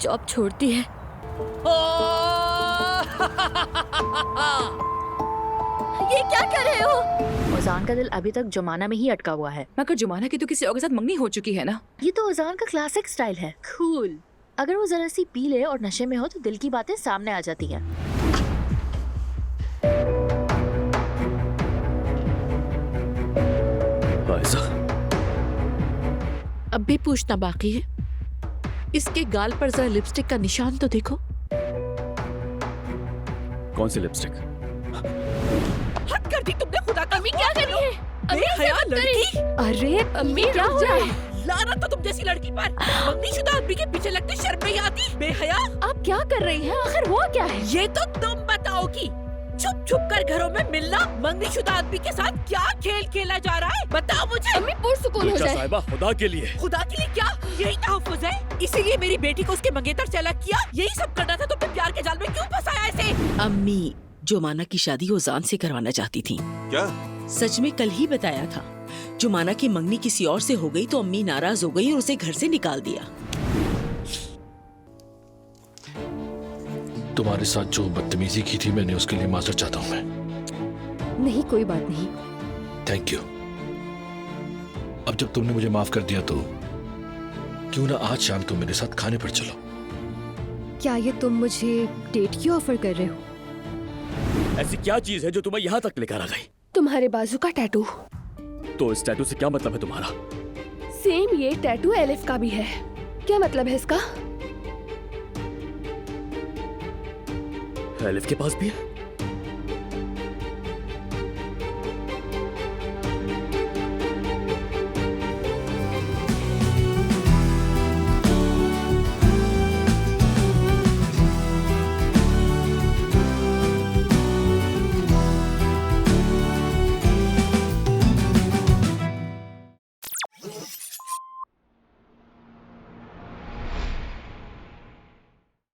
Job छोड़ती है। ये क्या कर रहे हो? ओजान का दिल अभी तक जुमाना में ही अटका हुआ है। मगर जुमाना की तो किसी और के साथ मंगनी हो चुकी है ना। ये तो ओजान का क्लासिक स्टाइल है, कूल। अगर वो जरा सी पी ले और नशे में हो तो दिल की बातें सामने आ जाती हैं। अब भी पूछना बाकी है। इसके गाल पर जरा लिपस्टिक का निशान तो देखो। कौन सी लिपस्टिक? हद कर दी तुमने, खुदा का। अम्मी क्या कर रही है? बेहया लड़की। अरे अम्मी क्या हो रहा है? लानत तो तुम जैसी लड़की पर। मंगनीशुदा आदमी के पीछे लगते शर्म नहीं आती? बेहया। आप क्या कर रही हैं? आखिर हुआ क्या है? ये तो तुम बताओगी। छुप छुप कर घरों में मिलना, मंगनीशुदा आदमी के साथ क्या खेल खेला जा रहा है? बताओ मुझे। अम्मी पुरसुकून हो जाए। साहिबा, खुदा के लिए। खुदा के लिए क्या? यही तहफ्फुज़ है? इसीलिए मेरी बेटी को उसके मंगेतर से अलग किया? यही सब करना था? तुमने प्यार के जाल में क्यों फंसाया इसे? अम्मी जुमाना की शादी ओजान से करवाना चाहती थी। क्या? सच में कल ही बताया था। जुमाना की मंगनी किसी और से हो गई तो अम्मी नाराज हो गई और उसे घर से निकाल दिया। तुम्हारे साथ जो बदतमीजी की थी मैंने, उसके लिए माजरत चाहता हूँ मैं। नहीं, कोई बात नहीं। Thank you. अब जब तुमने मुझे माफ कर दिया तो क्यों ना आज शाम तुम मेरे साथ खाने पर चलो। क्या ये तुम मुझे डेट की ऑफर कर रहे हो? ऐसी क्या चीज है जो तुम्हें यहाँ तक लेकर आ गई? तुम्हारे बाजू का टैटू। तो इस टैटू से क्या मतलब है तुम्हारा? सेम ये टैटू एलिफ का भी है। क्या मतलब है इसका? एलिफ के पास भी है?